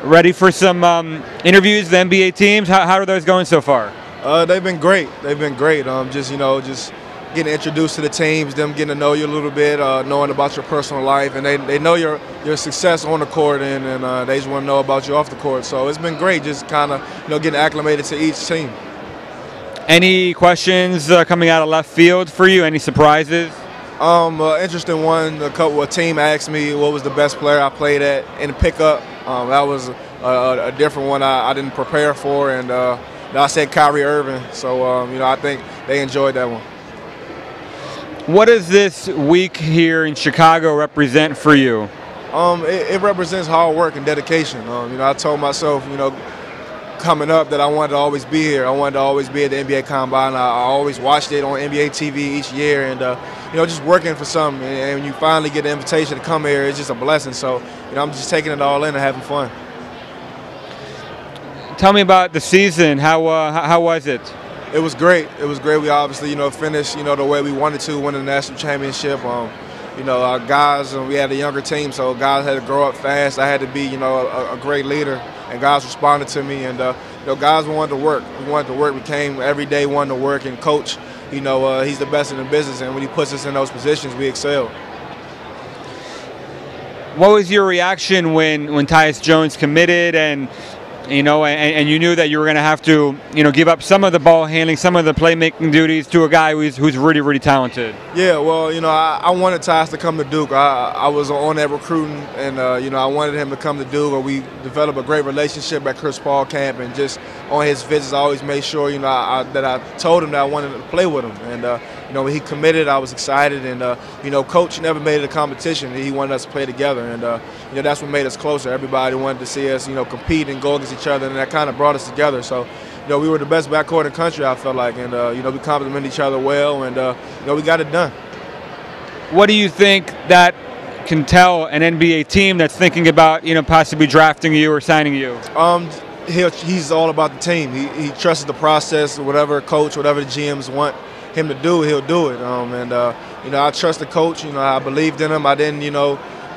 Ready for some interviews, the NBA teams? How are those going so far? They've been great. They've been great. Just getting introduced to the teams, them getting to know you a little bit, knowing about your personal life, and they know your success on the court, and they just want to know about you off the court. So it's been great, just kind of getting acclimated to each team. Any questions coming out of left field for you? Any surprises? Interesting one. A team asked me what was the best player I played at in pickup. That was a different one I didn't prepare for, and I said Kyrie Irving. So I think they enjoyed that one. What does this week here in Chicago represent for you? It represents hard work and dedication. I told myself, coming up that I wanted to always be here. I wanted to always be at the NBA Combine. I always watched it on NBA TV each year, and just working for something. And when you finally get the invitation to come here, it's just a blessing. So I'm just taking it all in and having fun. Tell me about the season. How was it? It was great. It was great. We obviously finished the way we wanted to, win the national championship. Our guys, we had a younger team, so guys had to grow up fast. I had to be a great leader, and guys responded to me. And guys wanted to work. We wanted to work. We came every day wanting to work. And coach, he's the best in the business, and when he puts us in those positions, we excel. What was your reaction when Tyus Jones committed, and you knew that you were going to have to give up some of the ball handling, some of the playmaking duties to a guy who's really, really talented? Yeah, well, I wanted Tyus to come to Duke. I was on that recruiting, and I wanted him to come to Duke. We developed a great relationship at Chris Paul camp, and just on his visits, I always made sure that I told him that I wanted to play with him. And when he committed, I was excited, and Coach never made it a competition. He wanted us to play together, and that's what made us closer. Everybody wanted to see us compete and go against each other, and that kind of brought us together. So we were the best backcourt in the country, I felt like, and we complemented each other well, and we got it done. What do you think that can tell an NBA team that's thinking about possibly drafting you or signing you? He's all about the team. He trusts the process. Whatever coach, whatever the GMs want him to do, he'll do it. I trust the coach. I believed in him. I didn't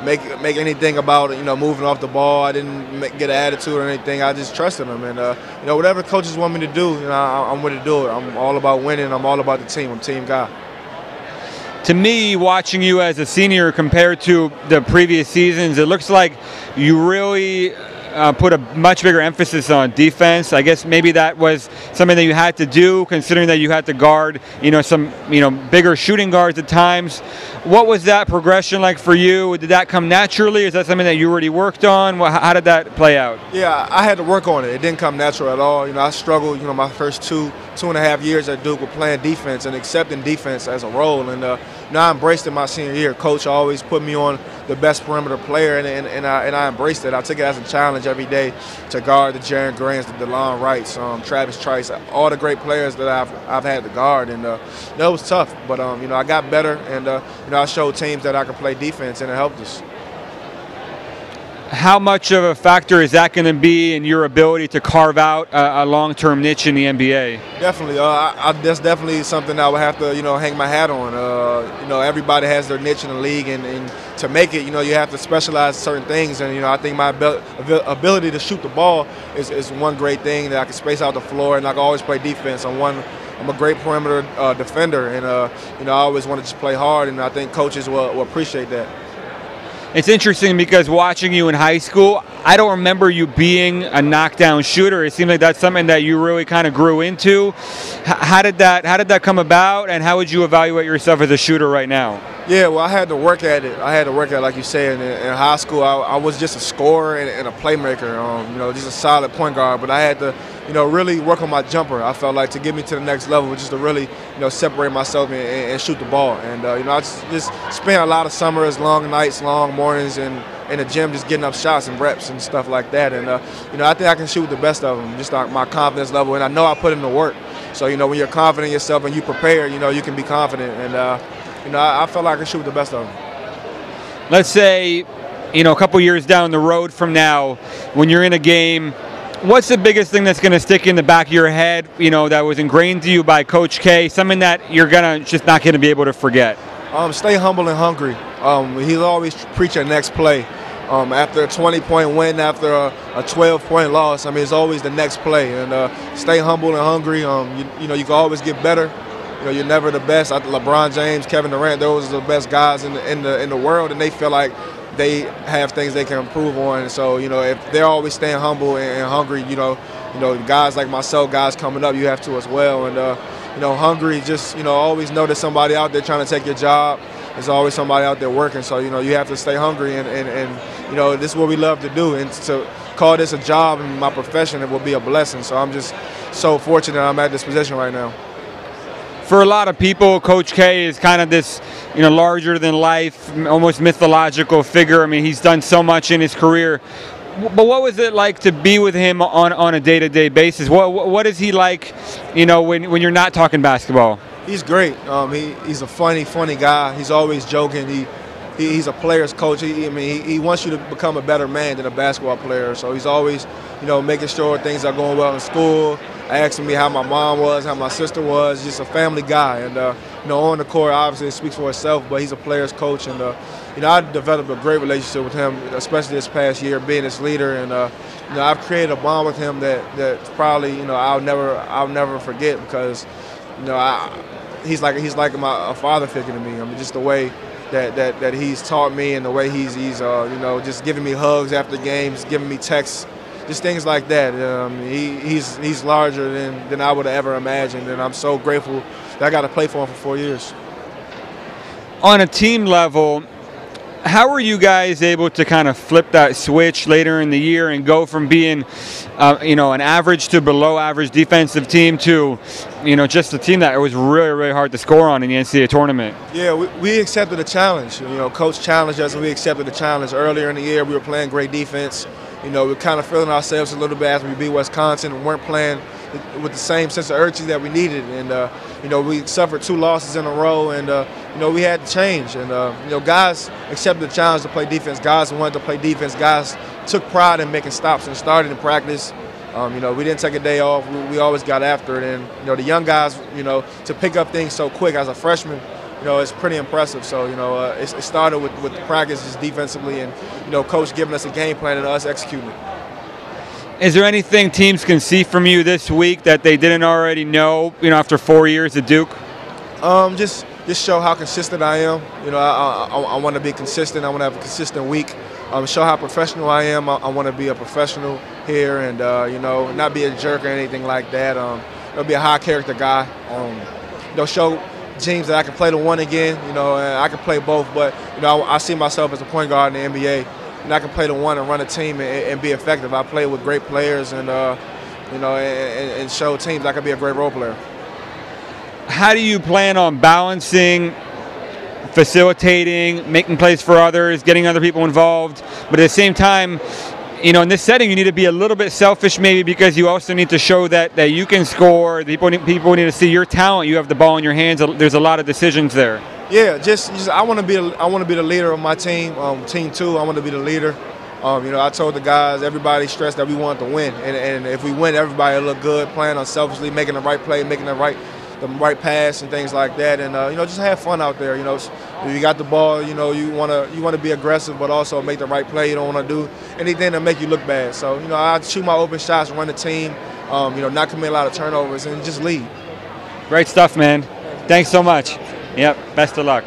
make anything about moving off the ball. I didn't get an attitude or anything. I just trusted him, and whatever coaches want me to do, I'm going to do it. I'm all about winning. I'm all about the team. I'm a team guy. To me, watching you as a senior compared to the previous seasons, it looks like you really put a much bigger emphasis on defense. I guess maybe that was something that you had to do, considering that you had to guard, some, bigger shooting guards at times. What was that progression like for you? Did that come naturally? Is that something that you already worked on? How did that play out? Yeah, I had to work on it. It didn't come natural at all. I struggled, my first two and a half years at Duke with playing defense and accepting defense as a role. And I embraced it my senior year. Coach always put me on the best perimeter player, and I embraced it. I took it as a challenge every day to guard the Jaren Grants, the DeLon Wrights, Travis Trice, all the great players that I've had to guard. And that was tough, but I got better, and I showed teams that I could play defense, and it helped us. How much of a factor is that going to be in your ability to carve out a long-term niche in the NBA? Definitely. That's definitely something I would have to, hang my hat on. Everybody has their niche in the league, and to make it, you have to specialize in certain things. And, I think my ability to shoot the ball is one great thing, that I can space out the floor, and I can always play defense. I'm a great perimeter defender, and, I always want to just play hard, and I think coaches will appreciate that. It's interesting because watching you in high school, I don't remember you being a knockdown shooter. It seemed like that's something that you really kind of grew into. How did that come about, and how would you evaluate yourself as a shooter right now? Yeah, well, I had to work at it. Like you said. In high school, I was just a scorer and a playmaker, just a solid point guard. But I had to, really work on my jumper. I felt like to get me to the next level, just to really, separate myself and shoot the ball. And, I just spent a lot of summers, long nights, long mornings, and in the gym just getting up shots and reps and stuff like that. And, I think I can shoot the best of them, just like my confidence level. And I know I put in the work. So, when you're confident in yourself and you prepare, you can be confident. And, I felt like I can shoot the best of them. Let's say, a couple years down the road from now, when you're in a game, what's the biggest thing that's going to stick in the back of your head, that was ingrained to you by Coach K, something that you're just not going to be able to forget? Stay humble and hungry. He'll always preach a next play. After a 20-point win, after a 12-point loss, I mean, it's always the next play. And stay humble and hungry. You know, you can always get better. You know, you're never the best. LeBron James, Kevin Durant, those are the best guys in the world, and they feel like they have things they can improve on. And so, you know, if they're always staying humble and hungry, you know, guys like myself, guys coming up, you have to as well. And you know, hungry, just, you know, always know there's somebody out there trying to take your job. There's always somebody out there working. So, you know, you have to stay hungry, and you know, this is what we love to do. And to call this a job in my profession, it will be a blessing. So I'm just so fortunate I'm at this position right now. For a lot of people, Coach K is kind of this, you know, larger than life, almost mythological figure. I mean, he's done so much in his career. But what was it like to be with him on a day-to-day basis? What is he like, you know, when you're not talking basketball? He's great. He's a funny guy. He's always joking. He's a player's coach. He wants you to become a better man than a basketball player. So he's always, you know, making sure things are going well in school, asking me how my mom was, how my sister was. Just a family guy. And you know, on the court, obviously it speaks for itself. But he's a player's coach, and you know, I developed a great relationship with him, especially this past year, being his leader. And you know, I've created a bond with him that probably, you know, I'll never forget, because, you know, he's like a father figure to me. I mean, just the way that he's taught me, and the way he's you know, just giving me hugs after games, giving me texts, just things like that. He's larger than I would have ever imagined, and I'm so grateful that I got to play for him for 4 years. On a team level, how were you guys able to kind of flip that switch later in the year and go from being, you know, an average to below average defensive team to, you know, just a team that it was really, really hard to score on in the NCAA tournament? Yeah, we accepted the challenge. You know, Coach challenged us, and we accepted the challenge. Earlier in the year, we were playing great defense. You know, we were kind of feeling ourselves a little bit after we beat Wisconsin and weren't playing with the same sense of urgency that we needed. And, you know, we suffered 2 losses in a row, and, you know, we had to change. And, you know, guys accepted the challenge to play defense. Guys wanted to play defense. Guys took pride in making stops and starting in practice. You know, we didn't take a day off. We always got after it. And, you know, the young guys, you know, to pick up things so quick as a freshman, you know, it's pretty impressive. So, you know, it started with the practices defensively, and, you know, Coach giving us a game plan and us executing it. Is there anything teams can see from you this week that they didn't already know, you know, after 4 years at Duke? Just show how consistent I am. You know, I want to be consistent. I want to have a consistent week. Show how professional I am. I want to be a professional here, and you know, not be a jerk or anything like that. I'll be a high character guy. You know, show teams that I can play the one again. You know, and I can play both, but you know, I see myself as a point guard in the NBA. And I can play the one and run a team and be effective. I play with great players, and you know, and show teams I can be a great role player. How do you plan on balancing facilitating, making plays for others, getting other people involved, but at the same time, you know, in this setting, you need to be a little bit selfish, maybe, because you also need to show that you can score. People need to see your talent. You have the ball in your hands. There's a lot of decisions there. Yeah, just I want to be the leader of my team. Team 2, I want to be the leader. You know, I told the guys, everybody stressed that we wanted to win, and if we win, everybody will look good, playing unselfishly, making the right play, making the right pass and things like that, and you know, just have fun out there. You know, if you got the ball, you know, you want to be aggressive, but also make the right play. You don't want to do anything to make you look bad. So, you know, I shoot my open shots, run the team, you know, not commit a lot of turnovers, and just lead. Great stuff, man. Thanks so much. Yep, best of luck.